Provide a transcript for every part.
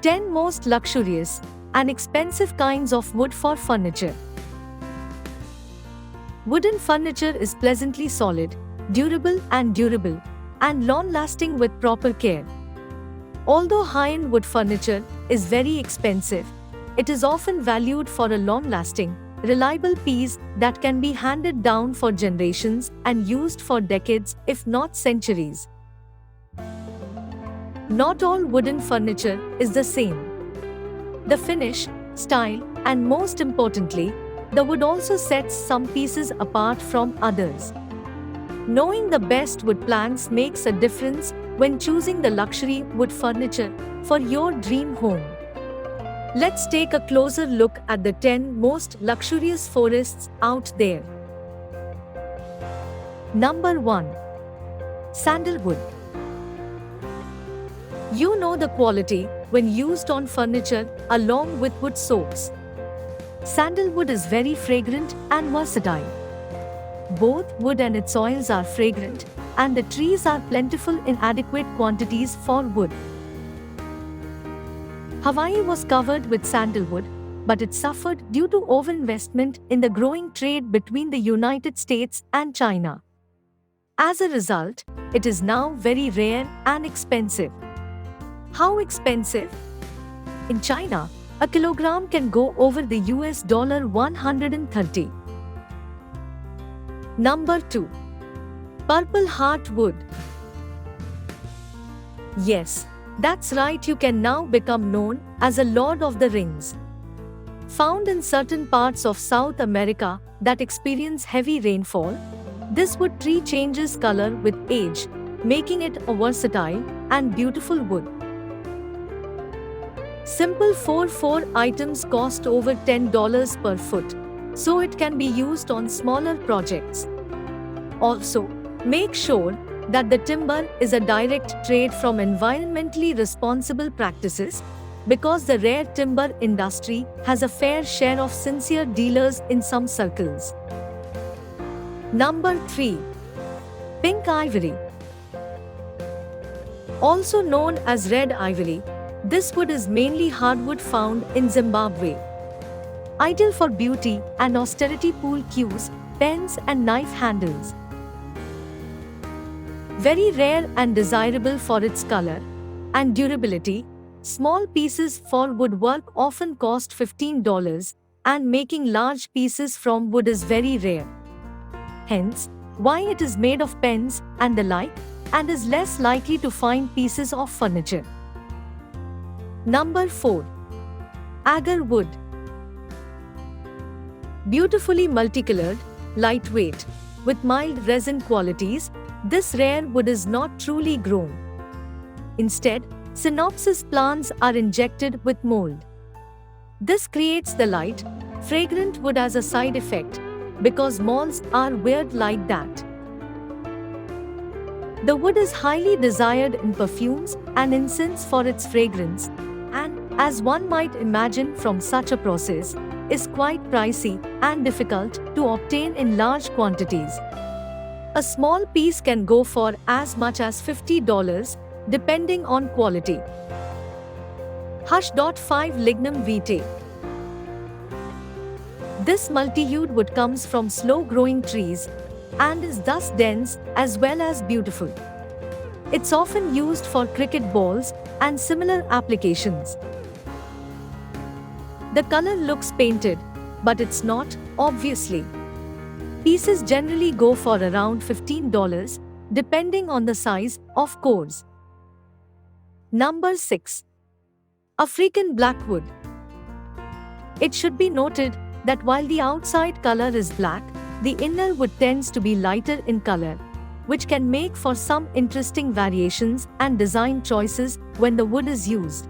10 Most Luxurious and Expensive Kinds of Wood for Furniture. Wooden furniture is pleasantly solid, durable, and long-lasting with proper care. Although high-end wood furniture is very expensive, it is often valued for a long-lasting, reliable piece that can be handed down for generations and used for decades, if not centuries. Not all wooden furniture is the same. The finish, style, and most importantly, the wood also sets some pieces apart from others. Knowing the best wood planks makes a difference when choosing the luxury wood furniture for your dream home. Let's take a closer look at the 10 most luxurious forests out there. Number 1. Sandalwood. You know the quality when used on furniture along with wood soaps. Sandalwood is very fragrant and versatile. Both wood and its oils are fragrant, and the trees are plentiful in adequate quantities for wood. Hawaii was covered with sandalwood, but it suffered due to overinvestment in the growing trade between the United States and China. As a result, it is now very rare and expensive. How expensive? In China, a kilogram can go over the US $130. Number 2. Purple Heart Wood. Yes, that's right, you can now become known as a Lord of the Rings. Found in certain parts of South America that experience heavy rainfall, this wood tree changes color with age, making it a versatile and beautiful wood. Simple 4x4 items cost over $10 per foot, so it can be used on smaller projects. Also, make sure that the timber is a direct trade from environmentally responsible practices, because the rare timber industry has a fair share of sincere dealers in some circles. Number 3. Pink Ivory. Also known as red ivory, this wood is mainly hardwood found in Zimbabwe. Ideal for beauty and austerity pool cues, pens and knife handles. Very rare and desirable for its color and durability, small pieces for woodwork often cost $15, and making large pieces from wood is very rare. Hence, why it is made of pens and the like, and is less likely to find pieces of furniture. Number 4. Agar Wood. Beautifully multicolored, lightweight, with mild resin qualities, this rare wood is not truly grown. Instead, Synopsis plants are injected with mold. This creates the light, fragrant wood as a side effect, because molds are weird like that. The wood is highly desired in perfumes and incense for its fragrance, and, as one might imagine from such a process, is quite pricey and difficult to obtain in large quantities. A small piece can go for as much as $50, depending on quality. Hush. 5 Lignum vitae. This multi-hued wood comes from slow-growing trees and is thus dense as well as beautiful. It's often used for cricket balls and similar applications. The color looks painted, but it's not, obviously. Pieces generally go for around $15, depending on the size, of course. Number 6. African Blackwood. It should be noted that while the outside color is black, the inner wood tends to be lighter in color, which can make for some interesting variations and design choices when the wood is used.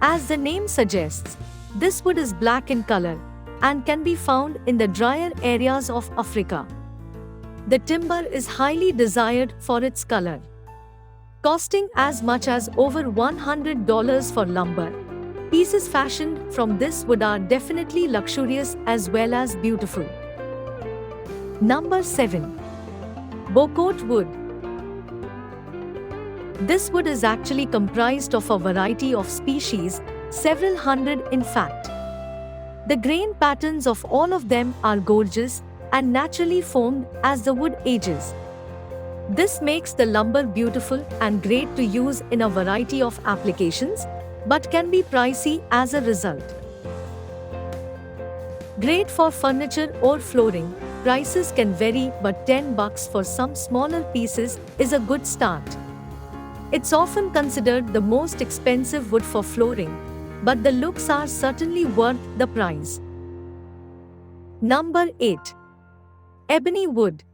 As the name suggests, this wood is black in color and can be found in the drier areas of Africa. The timber is highly desired for its color. Costing as much as over $100 for lumber, pieces fashioned from this wood are definitely luxurious as well as beautiful. Number 7. Bocote Wood. This wood is actually comprised of a variety of species, several hundred in fact. The grain patterns of all of them are gorgeous and naturally formed as the wood ages. This makes the lumber beautiful and great to use in a variety of applications, but can be pricey as a result. Great for furniture or flooring, prices can vary, but $10 for some smaller pieces is a good start. It's often considered the most expensive wood for flooring, but the looks are certainly worth the price. Number 8. Ebony wood.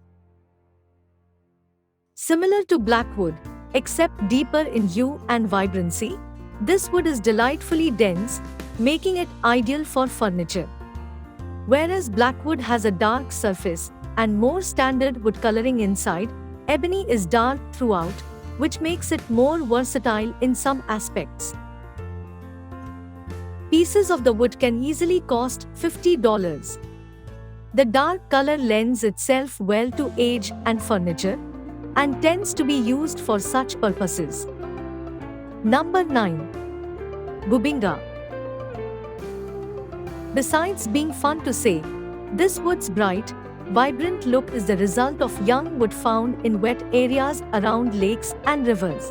Similar to blackwood, except deeper in hue and vibrancy, this wood is delightfully dense, making it ideal for furniture. Whereas blackwood has a dark surface and more standard wood coloring inside, ebony is dark throughout, which makes it more versatile in some aspects. Pieces of the wood can easily cost $50. The dark color lends itself well to age and furniture, and tends to be used for such purposes. Number 9. Bubinga. Besides being fun to say, this wood's bright, vibrant look is the result of young wood found in wet areas around lakes and rivers.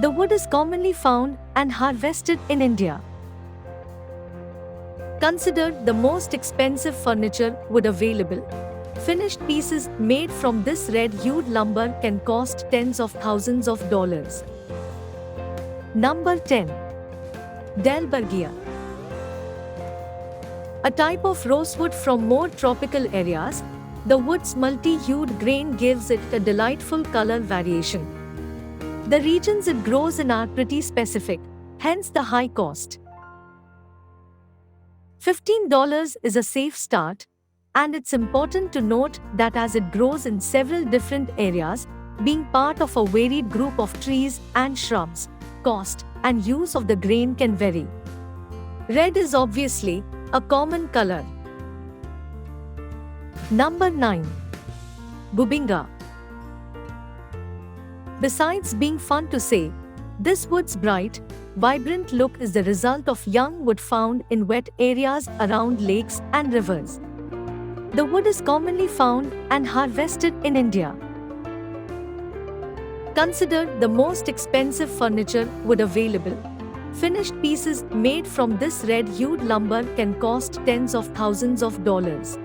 The wood is commonly found and harvested in India. Considered the most expensive furniture wood available, finished pieces made from this red-hued lumber can cost tens of thousands of dollars. Number 10. Dalbergia. A type of rosewood from more tropical areas, the wood's multi-hued grain gives it a delightful color variation. The regions it grows in are pretty specific, hence the high cost. $15 is a safe start, and it's important to note that as it grows in several different areas, being part of a varied group of trees and shrubs, cost and use of the grain can vary. Red is obviously a common color. Number 9. Bubinga. Besides being fun to say, this wood's bright, vibrant look is the result of young wood found in wet areas around lakes and rivers. The wood is commonly found and harvested in India. Considered the most expensive furniture wood available, finished pieces made from this red-hued lumber can cost tens of thousands of dollars.